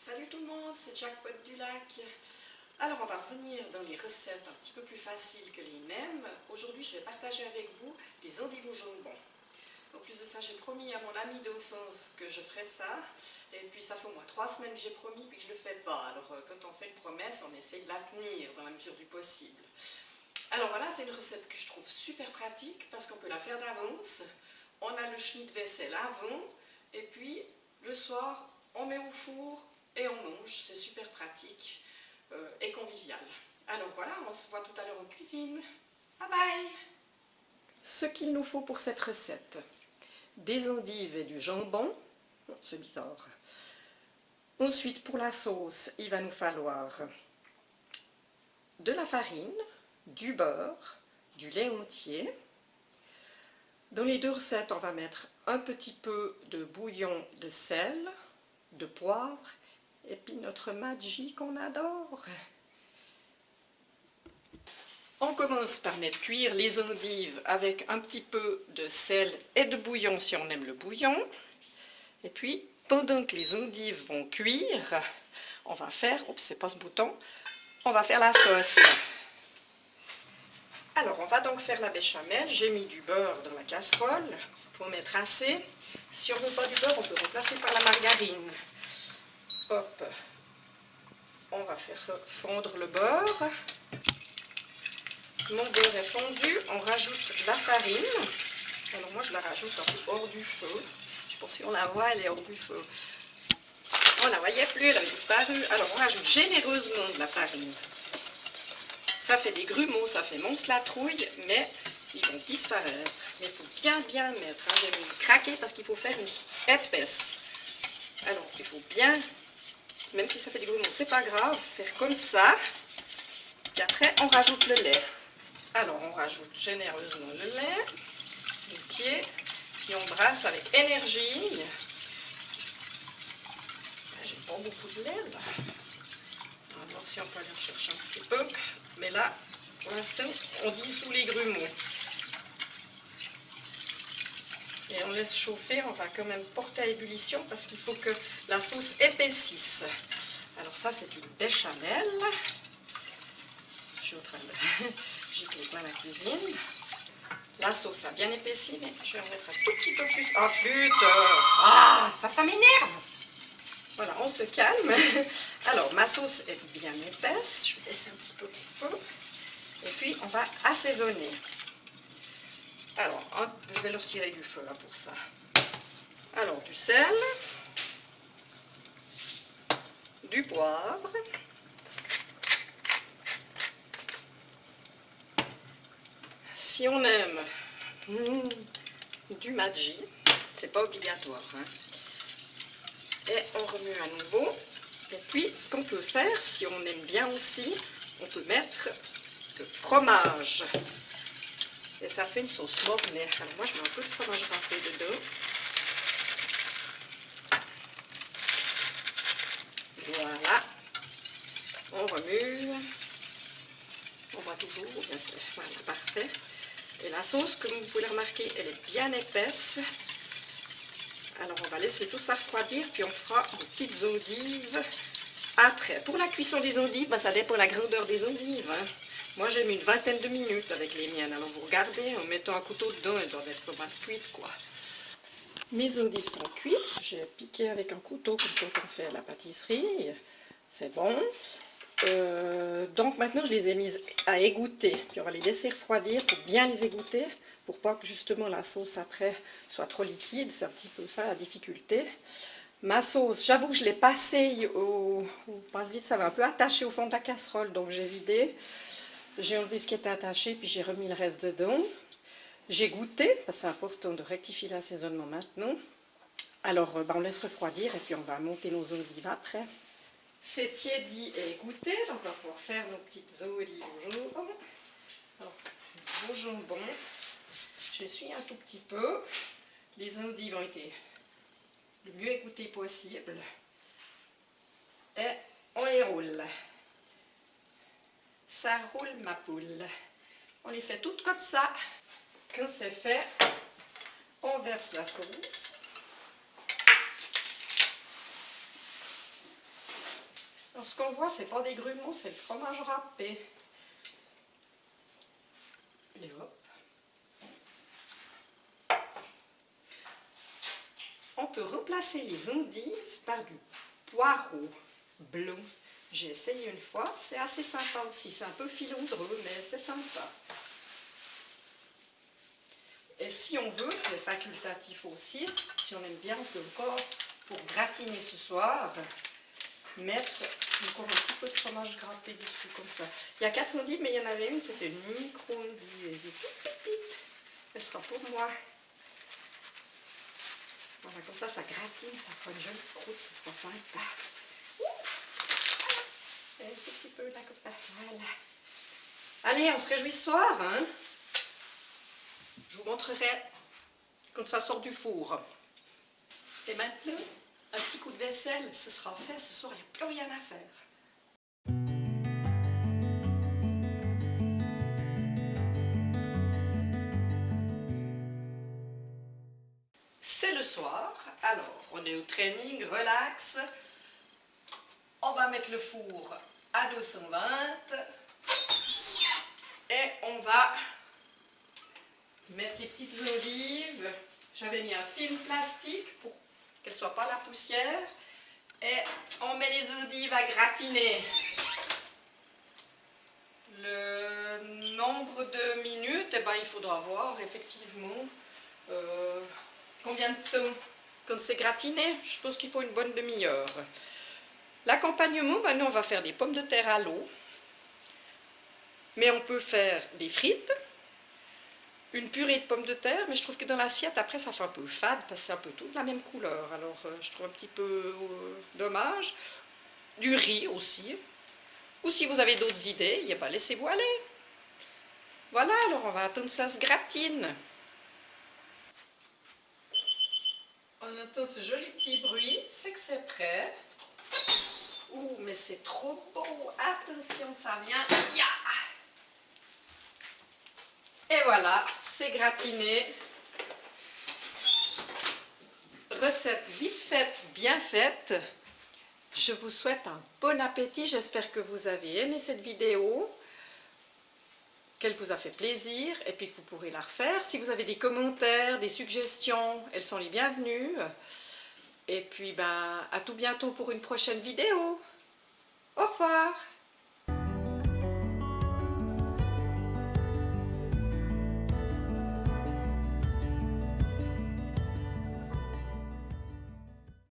Salut tout le monde, c'est Jackpot du Lac. Alors on va revenir dans les recettes un petit peu plus faciles que les nems. Aujourd'hui je vais partager avec vous les endives au jambon. En plus de ça, j'ai promis à mon ami d'enfance que je ferais ça. Et puis ça fait au moins 3 semaines que j'ai promis puis que je ne le fais pas. Alors quand on fait une promesse, on essaye de la tenir dans la mesure du possible. Alors voilà, c'est une recette que je trouve super pratique parce qu'on peut la faire d'avance. On a le chenille de vaisselle avant et puis le soir, on met au four et on mange. C'est super pratique et convivial. Alors voilà, on se voit tout à l'heure en cuisine. Bye bye! Ce qu'il nous faut pour cette recette: des endives et du jambon. C'est bizarre. Ensuite, pour la sauce, il va nous falloir de la farine, du beurre, du lait entier. Dans les deux recettes, on va mettre un petit peu de bouillon de sel, de poivre, et puis notre Maggi qu'on adore. On commence par mettre cuire les endives avec un petit peu de sel et de bouillon si on aime le bouillon. Et puis, pendant que les endives vont cuire, on va faire, oups, c'est pas ce bouton, on va faire la sauce. Alors, on va donc faire la béchamel. J'ai mis du beurre dans la casserole. Il faut en mettre assez. Si on ne veut pas du beurre, on peut remplacer par la margarine. Hop. On va faire fondre le beurre. Mon beurre est fondu. On rajoute la farine. Alors moi, je la rajoute un peu hors du feu. Je ne sais pas si on la voit, elle est hors du feu. On ne la voyait plus, elle avait disparu. Alors, on rajoute généreusement de la farine. Ça fait des grumeaux, ça fait monstre la trouille, mais ils vont disparaître. Mais il faut bien mettre. Hein. J'ai mis craquer parce qu'il faut faire une sauce épaisse. Alors, il faut bien, même si ça fait des grumeaux, c'est pas grave, faire comme ça. Puis après, on rajoute le lait. Alors, on rajoute généreusement le lait entier, puis on brasse avec énergie. J'ai pas beaucoup de lait là. On va voir si on peut aller en chercher un petit peu. Mais là, pour l'instant, on dissout les grumeaux. Et on laisse chauffer, on va quand même porter à ébullition parce qu'il faut que la sauce épaississe. Alors ça, c'est une béchamel. Je suis en train de gicler plein la cuisine. La sauce a bien épaissi, mais je vais en mettre un tout petit peu plus. Ah, flûte! Ah, ça m'énerve! Voilà, on se calme. Alors, ma sauce est bien épaisse. Je vais laisser un petit peu de feu. Et puis, on va assaisonner. Alors, je vais le retirer du feu là pour ça. Alors, du sel, du poivre, si on aime du Maggi, c'est pas obligatoire, hein. Et on remue à nouveau. Et puis, ce qu'on peut faire, si on aime bien aussi, on peut mettre le fromage. Et ça fait une sauce mornay. Alors moi, je mets un peu de fromage râpé dedans. Voilà. On remue. On voit toujours. Bien sûr. Voilà, parfait. Et la sauce, comme vous pouvez le remarquer, elle est bien épaisse. Alors, on va laisser tout ça refroidir, puis on fera des petites endives après. Pour la cuisson des endives, ben, ça dépend de la grandeur des endives. Hein. Moi, j'ai mis une vingtaine de minutes avec les miennes. Alors, vous regardez, en mettant un couteau dedans, elles doivent être pas mal cuites, quoi. Mes endives sont cuites. J'ai piqué avec un couteau, comme quand on fait à la pâtisserie. C'est bon. Donc, maintenant, je les ai mises à égoutter. Puis, on va les laisser refroidir pour bien les égoutter, pour pas que, justement, la sauce, après, soit trop liquide. C'est un petit peu ça, la difficulté. Ma sauce, j'avoue que je l'ai passée au passe-vide. Ça va un peu attaché au fond de la casserole, donc j'ai vidé. J'ai enlevé ce qui était attaché, puis j'ai remis le reste dedans. J'ai goûté, parce que c'est important de rectifier l'assaisonnement maintenant. Alors, on laisse refroidir, et puis on va monter nos endives après. C'est tiédi et goûté, donc on va pouvoir faire nos petites endives au jambon. Alors, au jambon, j'essuie un tout petit peu. Les endives ont été le mieux égouttées possible. Et on les roule. Ça roule ma poule. On les fait toutes comme ça. Quand c'est fait, on verse la sauce. Alors, ce qu'on voit, c'est pas des grumeaux, c'est le fromage râpé. Et hop. On peut remplacer les endives par du poireau blond. J'ai essayé une fois, c'est assez sympa aussi. C'est un peu filandreux, mais c'est sympa. Et si on veut, c'est facultatif aussi. Si on aime bien, on peut encore, pour gratiner ce soir, mettre encore un petit peu de fromage râpé dessus, comme ça. Il y a 4 endives, mais il y en avait une, c'était une micro-endive. Elle est toute petite. Elle sera pour moi. Voilà, comme ça gratine, ça fera une jolie croûte, ce sera sympa. Un petit peu là, comme ça. Voilà. Allez, on se réjouit ce soir, hein? Je vous montrerai quand ça sort du four. Et maintenant, un petit coup de vaisselle, ce sera fait. Ce soir, il n'y a plus rien à faire. C'est le soir. Alors, on est au training, relax. On va mettre le four à 220. Et on va mettre les petites olives. J'avais mis un film plastique pour qu'elles ne soient pas la poussière. Et on met les olives à gratiner. Le nombre de minutes, eh ben, il faudra voir effectivement combien de temps quand c'est gratiné. Je pense qu'il faut une bonne demi-heure. L'accompagnement, ben, nous on va faire des pommes de terre à l'eau. Mais on peut faire des frites, une purée de pommes de terre, mais je trouve que dans l'assiette, après, ça fait un peu fade, parce que c'est un peu tout de la même couleur. Alors, je trouve un petit peu dommage. Du riz aussi. Ou si vous avez d'autres idées, eh ben, laissez-vous aller. Voilà, alors on va attendre que ça se gratine. On entend ce joli petit bruit, c'est que c'est prêt. Ouh, mais c'est trop beau. Attention, ça vient. Ya! Et voilà, c'est gratiné. Recette vite faite, bien faite. Je vous souhaite un bon appétit. J'espère que vous avez aimé cette vidéo, qu'elle vous a fait plaisir et puis que vous pourrez la refaire. Si vous avez des commentaires, des suggestions, elles sont les bienvenues. Et puis, ben, à tout bientôt pour une prochaine vidéo. Au revoir!